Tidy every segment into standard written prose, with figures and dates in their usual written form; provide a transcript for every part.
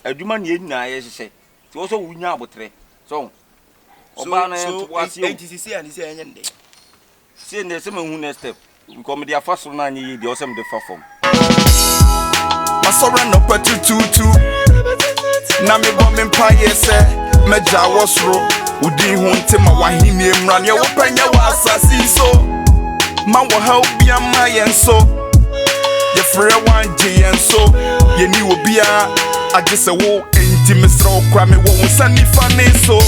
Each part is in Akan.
adwuma ne nyina ye hye ti wo so wunya abotre so oba na to wase o ntisi se ani se enye nde se ne se mahu next step because me dey afa so na anye yi dey o se me dey fa form masora no patututu na me bom mpaye se meja wosro udi hu ntema wahini emra ne wo panya wa asasi so ma wo help bia ma yenso ye frɛ wanje yenso ye ni obia agese wo enti mesra okra me wo sani fane so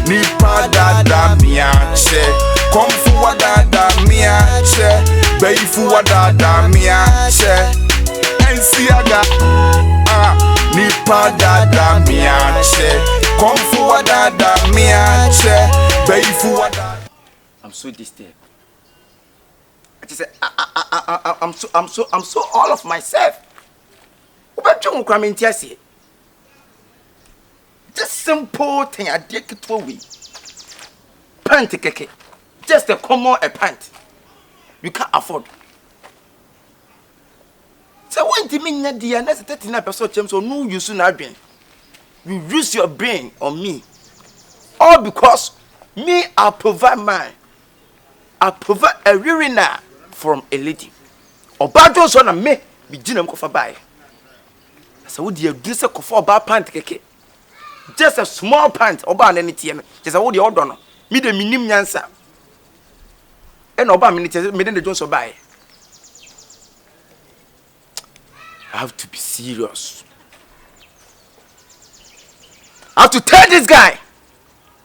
ni padada miache komfu wadada miache beifu wadada miache ensiaga ni padada miache komfu wadada miache beifu wadada. I'm so disturbed. I just say I'm so all of myself. Just simple thing I did it for we. Pant keke. Just a common a pant. You can't afford. So when you mean that the next 39% so no use in our brain. You use your brain on me. All because me I provide mine. I provide a urina from a lady. Obajo so na me bi gina mkofa bae. So wo dey adu se kofa oba pant keke. Just a small pant oba na netie no. Just wo dey odo no. Me de minim nyansa. E na oba me netie me de Jones bae. I have to be serious. I have to tell this guy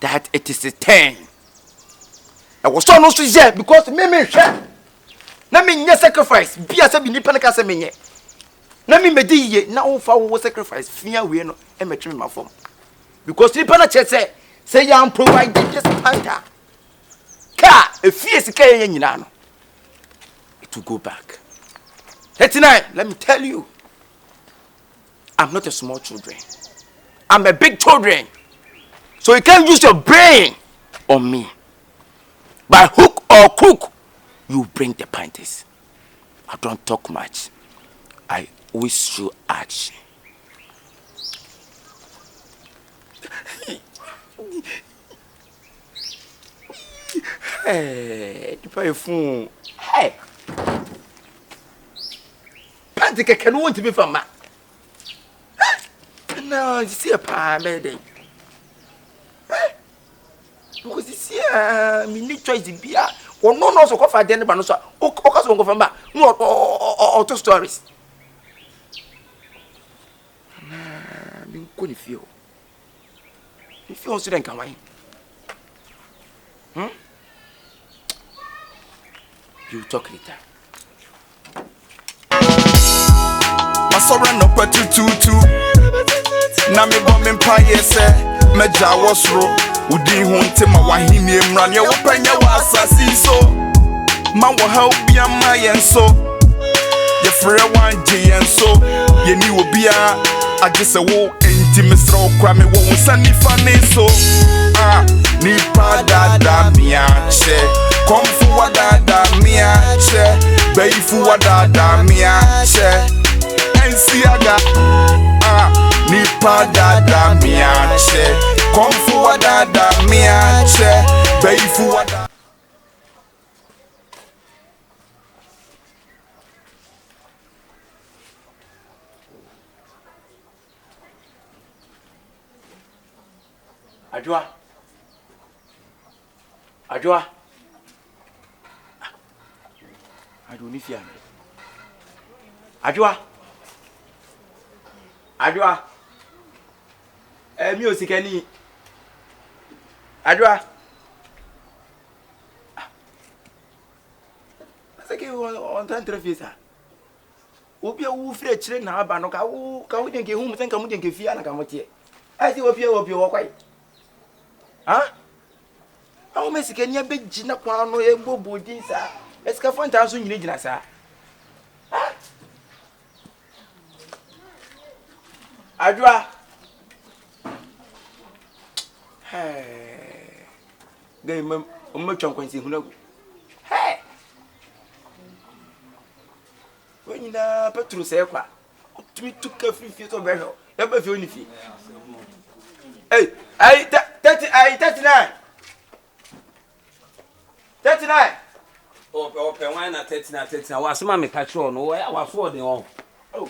that it is a turn. I was so no here because me share. Na me nye sacrifice. Be as be nipa na ka se me nye. Na me medi ye na wo fa wo sacrifice. Fia we no e metwe me mafom. Because nipa na che say you am provide this panta. Ka e fie sika ye nyina no. It will go back. 39, let me tell you. I'm not a small children. I'm a big children. So you can't use your brain on me. By hook or crook, you bring the panties. I don't talk much. I wish you action. Hey, you pay a phone. Hey, panty can want to be from ma. No, you see a pie, baby. Because you see, me need choice to be or no so coffee then but no so o cause go from back no or 2 stories me ko ni feel if you so then can why you talk later masora no patututu na me bom mpaye se meja wosro udi hu ntema wahini emra ne wo panya wa asasi so ma wo help bia ma yenso ye frɛ wanje yenso ye ni obia agese wo enti mesra okra me wo sani fane so ni padada miache komfu wadada miache beifu wadada miache ensiaga ni padada miache komfu wadada miache beifu wadada. Ajwa Adoni fia Ajwa mi o sikani Ajwa Asake on tan trefisa obi a wo fire kire na aba no ka wo den ke hu mu senka mu den ke fia na ka motie ai si obi wo kwai awo me sikani abeji na kwa no e bobo din sa esika fonta so nyine gina sa Ajwa Gay mum chon kwansi hunagu when you na petru se kwa tumi tuka fifi to behwe Ebe fi onifi. Hey, I 39. 39. Oh, why not 39? Was my patron? Oh, I was for the all. Oh,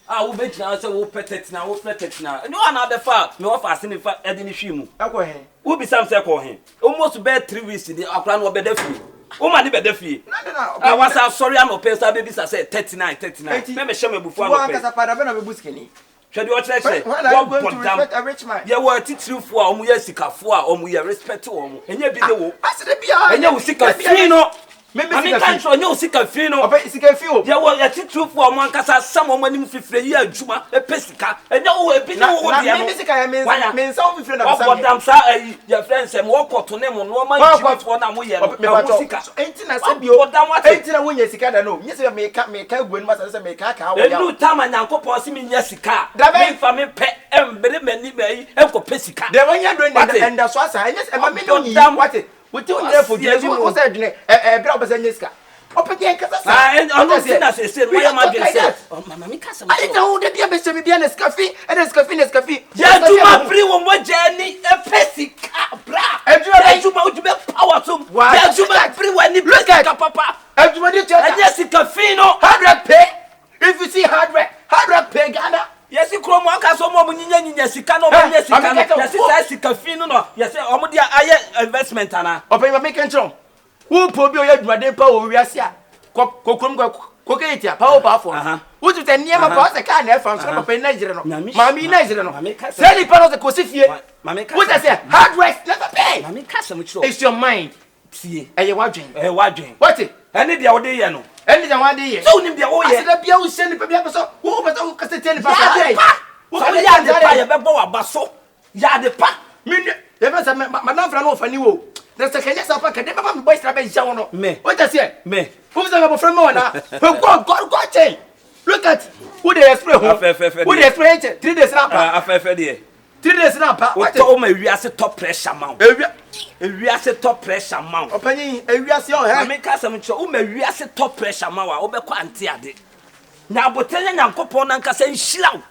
I will bet now, so we'll pet it now, we'll pet it now. No another fact, no fasting in fact, Eddie Shimu. I go ahead. Will be some circle him. Almost bed 3 weeks in the Akran or better fee. Oh, my better fee. I was sorry, I'm a pencil babies. I said 39. Remember, show me before I was a part of a buskini. Should you watch that? When I go to respect a rich man, you were teaching for Sika for we respect to him. And you be the I said, and you Sika Fino. Maybe I can't show you Sika Fino. Sika Fino. You were teaching for Mancasa, someone in 50 years, Juma, a Pesica, and no, a bit of means all the friend of them, your friends, and walk to name on one for them. We are 18. I said, you are down what 18 when Jessica. No, yes, I make a win, must make a car. No time and Uncle Possim in Jessica. That for me, pet and many may have Pesica. They were not doing that, and that's why I yes, and I mean, don't what it. We don't there for you. What's that? A grab as a Jessica. Open the Ancas. I said, why am I saying? Oh, Mamma, I know that you have to be a coffee and a coffee. Yeah, you are free one more journey, a Pesica, bra. And you are to make power to why you make free when you look at Papa. And you want to tell Jessica Fino, hard pay. If you see hard work pay, Ghana. Yes, you come on, so more yes, you cannot. Yes, Sika yes, Omodia aye investment ana. Open my making drum. Who put your Madepa or Yasia? Cocatia, powerful. Who to tell near my boss a can have from Nigeria? Mammy Nigeria. Sally part of the Cosifia. What I say, hard work never pay. Mammy Castle, it's your mind. See, and you're watching. What it? Any the old day, no. Any the one day. So, the old year, the Pio send the episode. Who was all Castellan? What are you basso? Yard the pack. There was a madame from for you. There's a Kenya's up. I can never boy strap me. What does it? Me. Who's the from Mona? God, look at who they explain. Who they explain 3 days now. 3 days now. What told me we are top pressure mount. We are top pressure mount. Opening a reaction. I make us some show. We are top pressure mount. Over quantity. Now, but telling Uncle Ponanka saying shlow.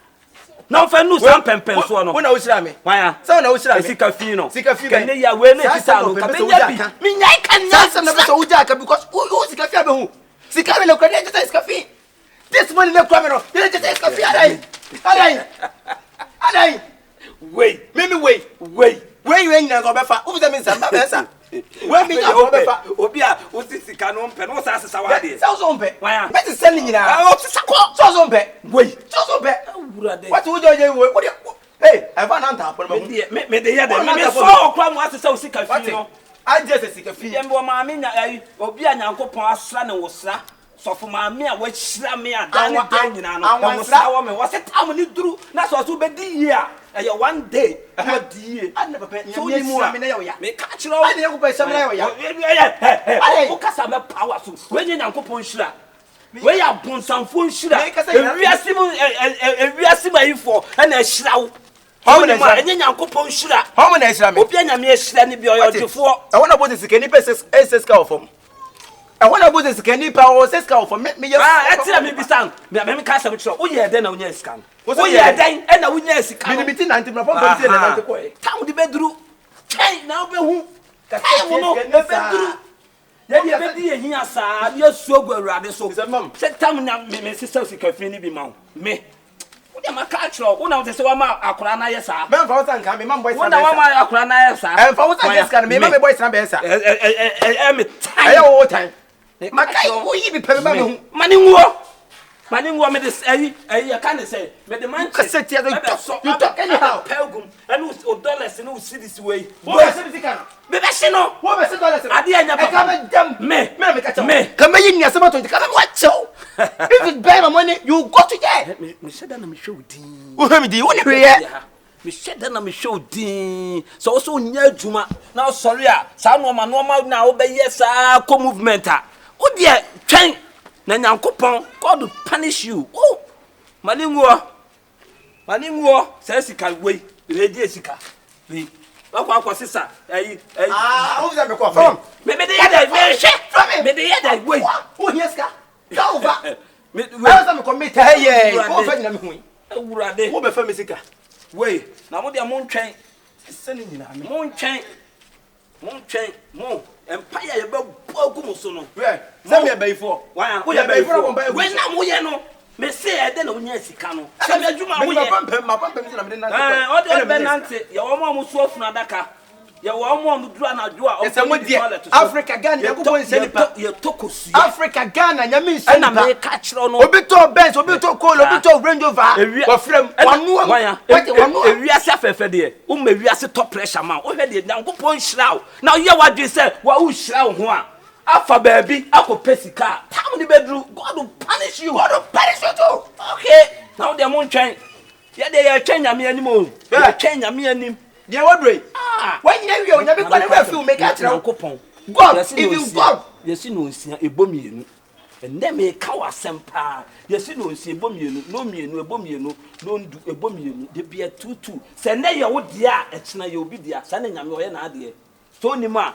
Now, for no some pempens. When I was Rami. Why? So, no, Sika-Fino. Can they are well? I can not Ujaka because who is Sika? Sika no connect to Scafi. This one in the criminal. You just take Scafi. Alay. Wait, maybe wait. Wait, now go back. Who's the Mr. Where me go back? Obia, what's this canon pen? What's that? Sounds on bed. Why? Better selling it out. Sounds on bed. Wait, sounds on bed. What would you do? Hey, I found on top of me. May the other so come was so sick of you. I just a sick of you. And Mamma, Obia, Uncle Passan was so for my mere which slam me down. I was a woman. Was it how many drew? That's what to be here. And you one day, I never paid so you more. May catch you all. I never pay some I power to when you Uncle Ponshra. Where you have put some phone shooter. We are similar for and a shroud. How many Uncle Ponshra? How many Opiana mere slanny be your before? I want to put this candy pieces as cow from. I want to put this candy power says cow for me. Tell me, son. Let cast a show. Oh, yeah, then a yes can. Oh, yeah, then and a yes can be 90 minutes. Town the bedroom. Now, who? Bedroom. Yeah, here, sir. You're so good, rather. So, mum, said, tell me now, Mrs. Sika be mount. Me. What am I catch? One of the Sawama Akrana, yes, sir. Man, for us, come, Mum, boys, one of my Akrana, sir. And for what I just can remember, boys, and Bessa. I owe time. My guy, will you be paying money woman this, I can't say, but the man said, you talk anyhow, Pelgum, and who's dollars and who see this way. What is it? Maybe I know what is dollars. I didn't come me. Come in, yes, about to come and watch so. If it's better money, you go to there. Me said that I'm sure. Who have the only way? Me said that I'm sure. So also near Juma. Now, sorry, some woman normal now, obey yes, co movement. Oh, dear, train. Na Nyankopon God will punish you. Oh, Maningo says he can wait. The Sika. The Aqua sister. Who's that? From maybe the other from him. Maybe the other way. Oh, yes, go over. Me commit. Hey, Urade. Who be famous Sika? Wey, na mo dia mo ntwen. Sending you now. Mo ntwen. Mo empire ye be bogu mo so no. Where? Send me a bay for. Why? Who ya bay for? When na mo ye no. Me say e de na onya sika no. Say me adwuma mo ye. My pam na me na. O de be nante. Ye wo mo so afuna daka. Ye wo mo duru anadwo a. Yes, mo die. Africa Ghana ya go nsani pa. Ye tokosu. Africa Ghana nya me nsani pa. Na me ka kire no. Obi to Benz, obi to Coal, obi to Range Rover. Wa frem. Wanu. Wanu. Ewiase afefe de. O ma ewiase top pressure man. O hwe de Nyankopon hyira wo. Na ye wadwe se wa wo hyira wo ho a. Afa baby, akopɛ sika. Time ni bedru. God will punish you. God will punish you too. Okay. Now they won't train. Yeah, they are train nyame anim o. Yeah, train nyame anim. They wadre. When you nya be kwa na feel make it Nyankopon. God, even God. Yesi no nsia ebomienu. Ende me ka wasempa. Yesi no nsia ebomienu, no mienu ebomienu, no ndu ebomienu. De bia tutu. Se ne ye wo de a ekina ye obi dia. Sa ne nyame oye na ade. So ni ma.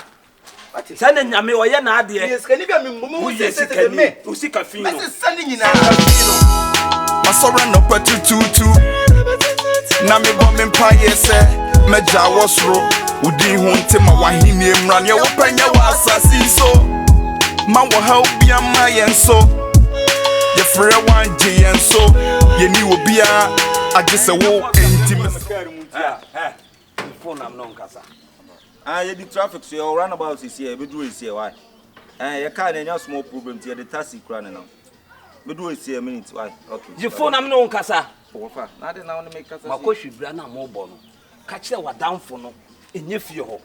Send nyame oye na ade. Yes, can you be mumu se me? C-Confion. Me sending you now. Masora no patututu. Na me bom empire se meja wasro. Udi hunte ma wahini emran ye wo panya wa asasi so. Ma wo help bia ma yenso. Ye frɛ wan je yenso. Ye ni obi a agese wo intimacy. Phone am non kasa. You the traffic, so you run about this year, we do it here. Why? You can't have small problems here, the taxi running now. We do it here a minute. Why? Okay. You phone am no kasa. Now they now make us. My coach brana mo bono. Catch them what down for no. Enye fie ho.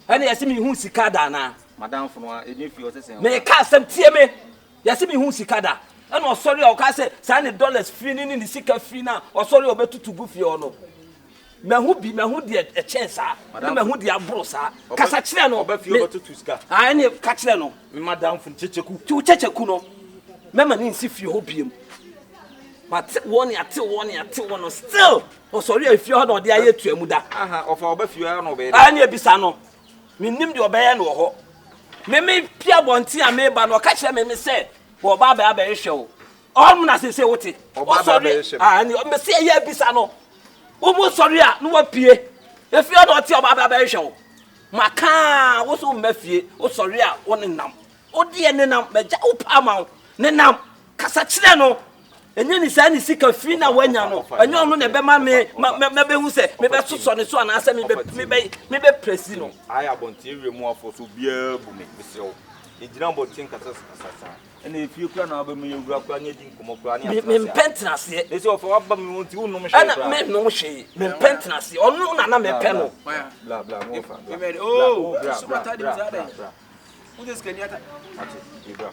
Ani yasi mi hu sika da na. Madam for no enye fie o say. Me ka asem tie me. Yasi mi hu sika da. Ana o sorry o ka say say ne dollars free ni sika free na. O sorry o betutu gu fie o no. Me hu de e chance a. Me hu de abro sa. Kasa kire no. Oba fie betutu sika. Ah ne ka kire no. Me madam fun Kyekyeku. Tu Kyekyeku no. Me ma ni nsi fie ho biem. But one still. Oh sorry if you no dey aye tuamu da. Aha, of oba fie no be. Ah ne bisa no. Me nim de obeye no ho. Me pia bonti a me ba no ka kire me say wo ba ba ba ehwe o. All na say wote. Oh sorry. Ah ne me say aye bisa no. Omo sorry a no wa pie. If you no te oba ba ba ehwe o. Maka wo so mafie. O sorry a wo ne nam. O de ne nam meja wo pa ma ne nam. Kasa kire no. Enye ni sa ni C-Confion na wanya no. Enye onu na be ma me be hu se me be soso ne so ana ase me be presi no. Aya bonti ewe mu afo so bia bu me besew. Ejina bonti nkasa sasa. Ena efie kura na ba me yewura kura nya din komo kura ne. Me pentina se. Ese of wa me wonti unu me hwe. Ana me no hwe. Me pentina se. Onu na me pe no. Bla bla mo fa. Oh, so what are you saying? Who this can yata? Ati, bra.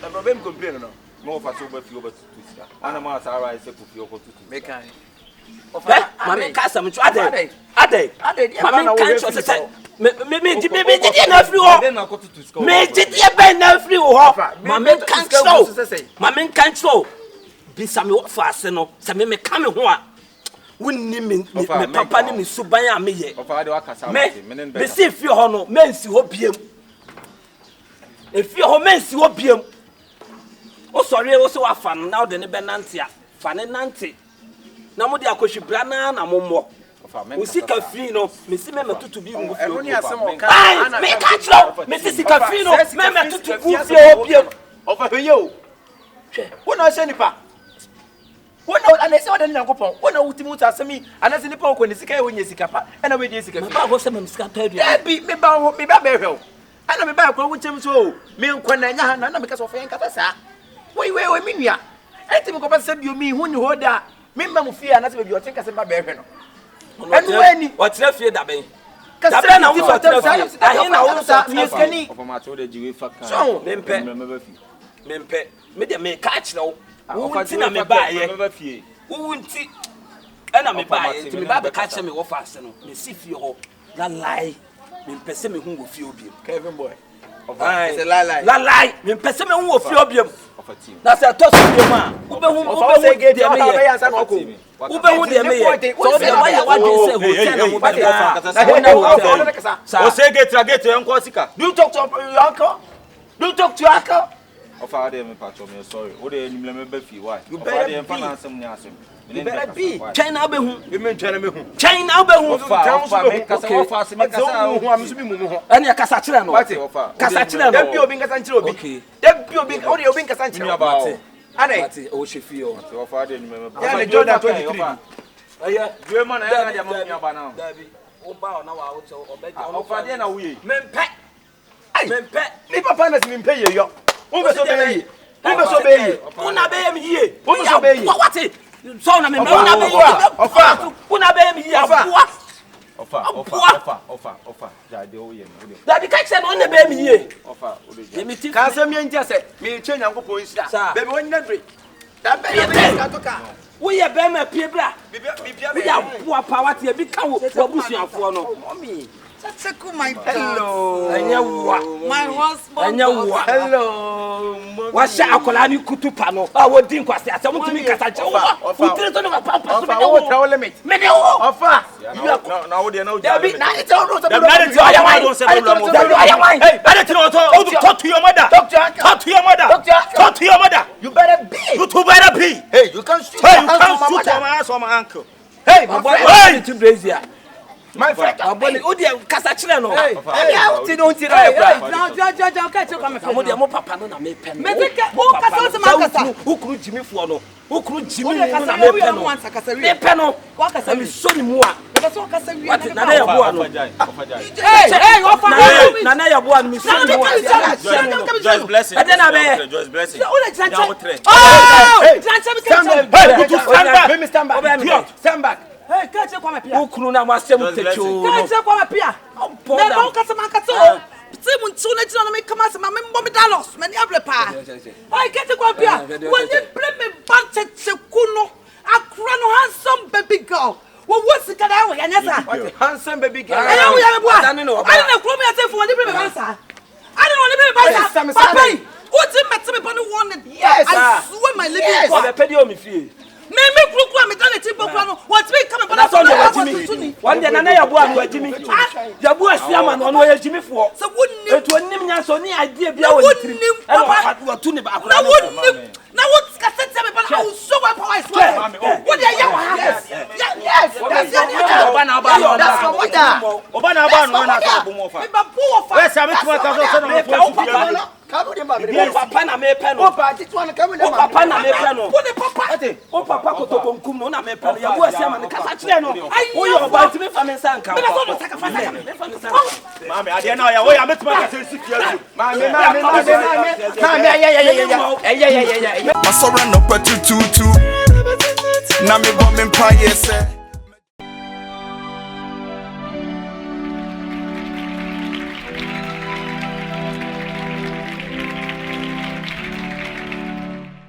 The problem complain no. No for so be feel but to sika. Ana ma sa ara ise ku feel ko tutu. Make kan. Mama ka sam chu ade. Mama kan chu say me di na free ho. Me di be na free ho. Mama kan chu. Mama kan chu. Bi sam wo fa ase no. Say me ka me ho a. Wonni me papa ni me suban a me ye. Ofa de wakasa me be si fie ho no, me nsi ho biem. E fie ho me nsi ho biem. O sorry o so afa now de ne benante a fa ne nante na mo de akohwe brana na mo mo o C-Confion no me si me tutu bi ngu fi o ni asem o ka ana me ka chro me si C-Confion no me tutu gu fi o biem o fa hwe o hwe wo na hye nipa wo na anese wo de Nyankopon wo na wutimu ta asemi anese nipa o ko ne sika e wo nye sika pa e na we de sika ba go se me sika ta dua e bi me ba be hwe o ana me ba ko wo nchem so o me nkwana nya ha na me ka so fa yanka sa we minua etimi ko pese bi omi hu ni hoda me mma mu fie na se be bi o tinka se ba be hwe no enu ani o tire fie da ben da ben na wo so tire fie ahi na wo so mi skani of ma to de jiwe fa kan so mempe me de me ka kire wo wo ti na me ba ye wo nti na me ba ye ti me ba be ka kire me wo fa ase no me si fie ho la lie mempe se me hu wo fie obi Kevin boy it's a lie mempe se me hu wo fie obi na se to so bi ma wo be hu de me ye wo be hu de me ye so de ma ye wa de se hotel na mo be o se gate enko sika do you talk to your uncle Offer them patch me sorry. O dey nim me be fi why? You better be. You better be. China be hu. You mean China be hu. China be hu. Offer me kasa me kasa hu am so bi mu ho. Ani kasa kire no. What? Kasa kire no. Dem bi obi kasa kire obi. Okay. Dem bi obi o dey obi kasa kire. Ane. O shefi o. Offer them me. Yeah, the Jordan 23. Aya, you man na ya mo nya ba na. Dabi. O ba na wa o so obeja. Offer them na we. Mempe. Mempe. Ni papa na si mempe ye yo. Who be so be ye? Who be so be ye? Una be me ye. Who be so be ye? What it? So na me una be ye. Offer. Una be me ye. Offer. Ja de o ye no. Da bi ka se no na be me ye. Offer. Me ti kan se me ntia se me che Nyankopon nsira. Be me won nadre. Da be ye be ka to ka. We ye be me pie bra. We ya boa pa what ye bi ka wo busuafo no. Mommy. Check my hello. My husband. Hello. Wa sha akola ni kutupa no. Ah wo din kwase ase mo timi kasa je. Wo tire to no papa so me wo tell limit. Me de wo. Offer. Na wo de na wo ja. Na it all no. Hey, better talk to your mother. Talk to your mother. Talk to your mother. You better be. You two better be. Hey, you can't shoot. Hey, you can't shoot my ass or my uncle. Hey, my boy. Hey, to Brazil. My friend, abone o de kasa kire no. Hey, ti no ti ra Hey, ja, ka che come. Amo de mo papa no na me pen. Me take o kasa se ma kasa. Ukuru jimi fo no. Ukuru jimi no na me pen no. Me pen no. Wa kasa mi so ni mu a. Kasa kasa wi. Na na ya bo ano. Hey, offer. Na na ya bo ano mi so ni mu a. Just blessing. Just blessing. O le janche. Oh! Janche me Hey, stand back. Stand back. Hey, can't you come up here? Ukuru na masem techo. Can't you come up here? Me don kasa man kasa. See mun tune ti na me come as me mbom dalos. Me ni able pa. Hey, can't you come up here? When you play me bunch kuno, akra no handsome baby girl. Wo Sika da we yanyasa. Handsome baby girl. Hey, we are boy. I don't know me ate for ni play me bansa. I don't know ni play me bansa. Papa, what you met me pon one. Yes, I swear my living God. Be pedi o mi fie. Me kukura me done timbo kwa no what me come but that's all you Jimmy. One day na ya bo anu Jimmy. Ya bo asiama no no ya Jimmy fo. So wonnim etu onim nya so ni idea bia wo tiri. Papa wa tu ne ba akura. Na wonnim. Na what cassette me but I will show up how I swear. What dey ya wa? Yes. That's Oba na no na so bo mo fa. Me ba bo fa. We say me tuma ka so na mo papa na me pen no. Papa this one come no. Papa na me pen no. What the papa? O papa ko to bonkum no na me pen. Ya bo asiama ne kasa kire no. O yo ba ti me fa me sanka. Me na so no sacrifice. Me fa me sanka. Mami ade na ya wo ya me tuma ka se sifia tu. Mami yeah. Masora no patu tutu. Na me bomb empire say.